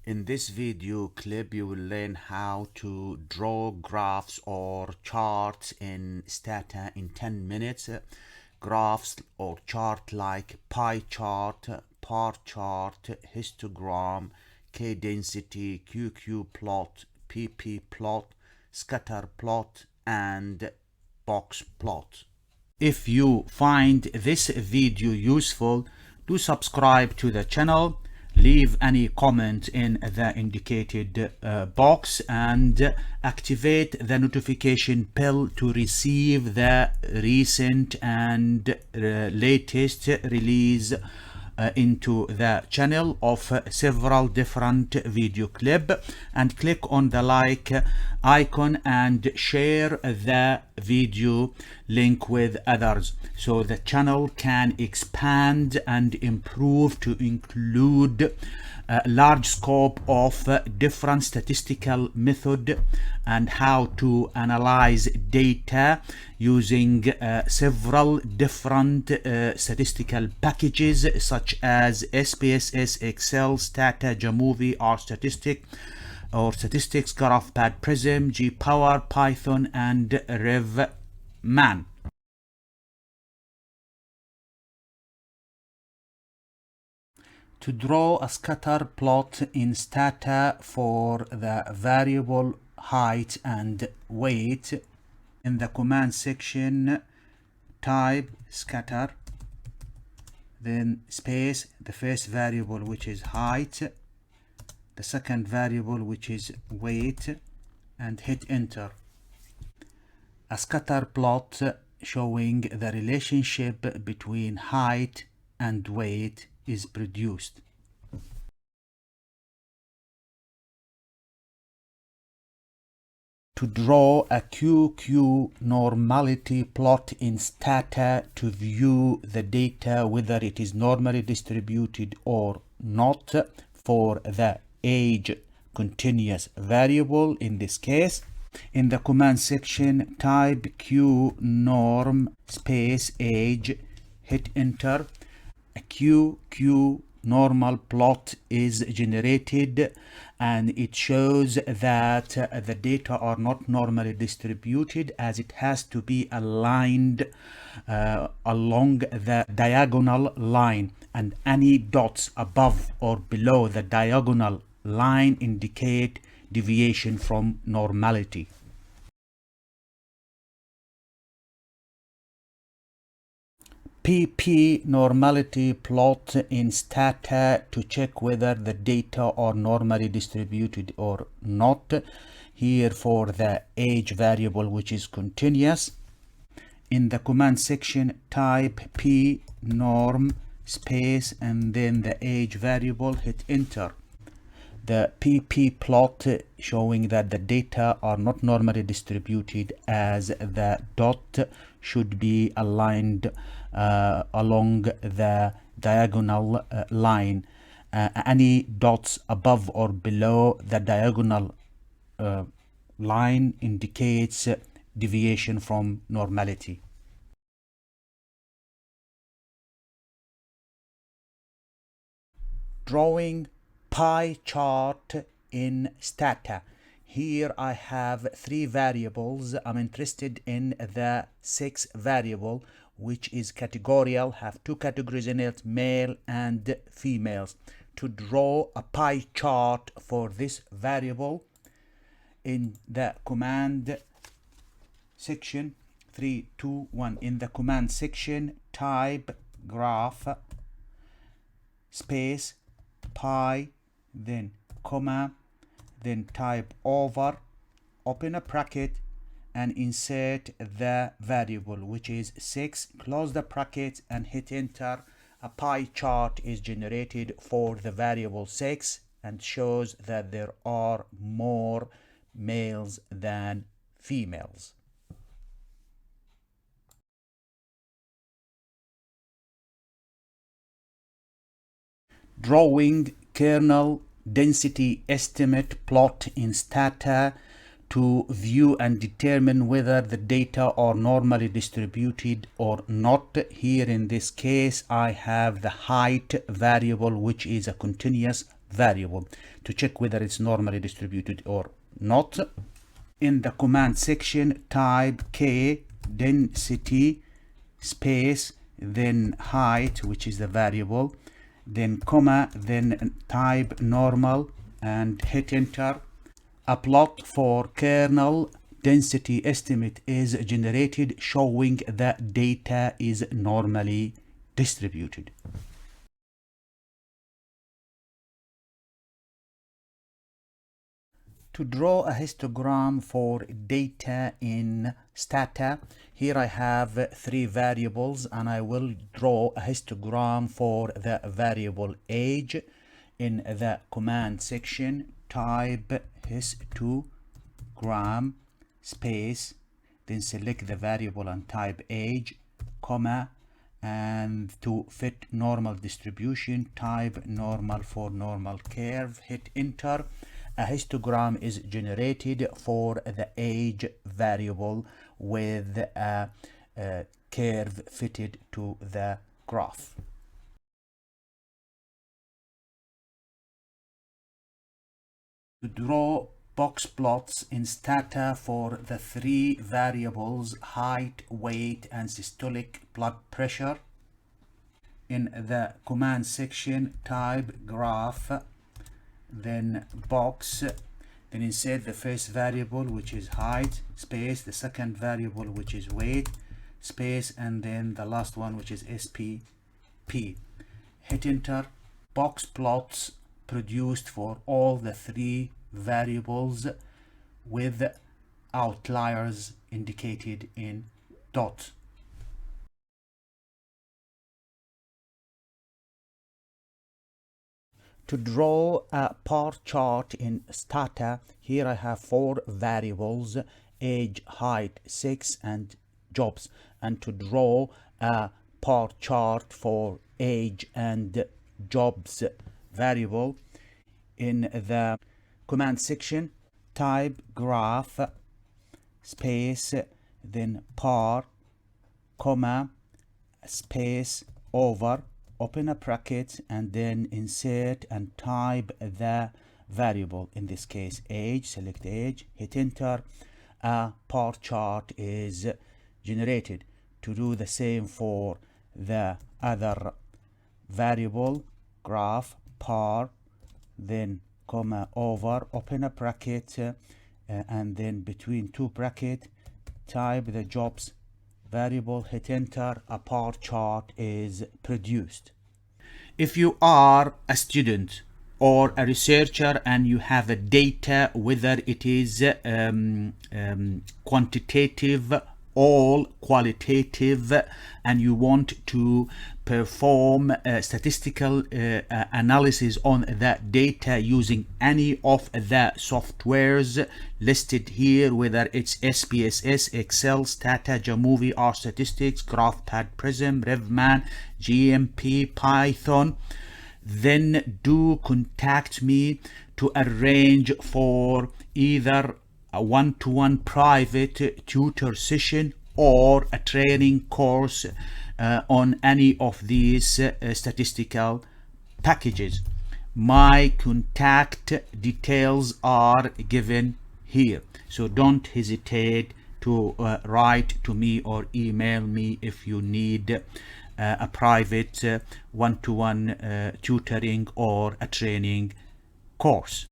In this video clip, you will learn how to draw graphs or charts in STATA in 10 minutes. Graphs or chart like pie chart, bar chart, histogram, Kdensity, QQ plot, PP plot, scatter plot, and box plot. If you find this video useful, do subscribe to the channel, leave any comment in the indicated box, and activate the notification bell to receive the recent and latest release into the channel of several different video clip, and click on the like icon and share the video link with others so the channel can expand and improve to include a large scope of different statistical method and how to analyze data using several different statistical packages such as SPSS, Excel, STATA, Jamovi, R-Statistic or Statistics, GraphPad, Prism, GPower, Python, and RevMan. To draw a scatter plot in STATA for the variable height and weight, in the command section type scatter, then space, the first variable which is height, the second variable which is weight, and hit enter. A scatter plot showing the relationship between height and weight is produced. To draw a QQ normality plot in STATA to view the data whether it is normally distributed or not for the age continuous variable, in this case, in the command section type q norm space age, hit enter. A QQ normal plot is generated and it shows that the data are not normally distributed, as it has to be aligned along the diagonal line, and any dots above or below the diagonal line indicate deviation from normality. PP normality plot in STATA to check whether the data are normally distributed or not, here for the age variable which is continuous. In the command section type p norm space and then the age variable, hit enter. The PP plot showing that the data are not normally distributed, as the dot should be aligned along the diagonal line. Any dots above or below the diagonal line indicates deviation from normality. Drawing pie chart in STATA. Here I have three variables. I'm interested in the sixth variable, which is categorical, have two categories in it, male and females. To draw a pie chart for this variable, in the command section 3, 2, 1, in the command section type graph space pie, then comma, then type over, open a bracket, and insert the variable which is 6, close the bracket and hit enter. A pie chart is generated for the variable 6 and shows that there are more males than females. Drawing kernel density estimate plot in STATA to view and determine whether the data are normally distributed or not. Here in this case I have the height variable which is a continuous variable to check whether it's normally distributed or not. In the command section, type Kdensity space, then height, which is the variable, then comma, then type normal and hit enter. A plot for kernel density estimate is generated showing that data is normally distributed. To draw a histogram for data in STATA, here I have 3 variables and I will draw a histogram for the variable age. In the command section, type histogram space, then select the variable and type age, comma, and to fit normal distribution, type normal for normal curve, hit enter. A histogram is generated for the age variable with a curve fitted to the graph. To draw box plots in STATA for the 3 variables height, weight, and systolic blood pressure, in the command section, type graph, then box, then insert the first variable, which is height, space, the second variable, which is weight, space, and then the last one, which is SPP. Hit enter. Box plots produced for all the 3 variables with outliers indicated in dots. To draw a bar chart in STATA, here I have 4 variables, age, height, sex, and jobs. And to draw a bar chart for age and jobs variable, in the command section, type graph space, then bar, comma, space, over, open a bracket, and then insert and type the variable, in this case age, select age, hit enter. A bar chart is generated. To do the same for the other variable, graph, bar, then comma, over, open a bracket, and then between 2 brackets type the jobs variable, hit enter. A bar chart is produced. If you are a student or a researcher and you have a data, whether it is quantitative or qualitative, and you want to perform statistical analysis on that data using any of the softwares listed here, whether it's SPSS, Excel, STATA, Jamovi, RStatistics, GraphPad, Prism, RevMan, GMP, Python, then do contact me to arrange for either a one-to-one private tutor session or a training course on any of these statistical packages. My contact details are given here, so don't hesitate to write to me or email me if you need a private one-to-one tutoring or a training course.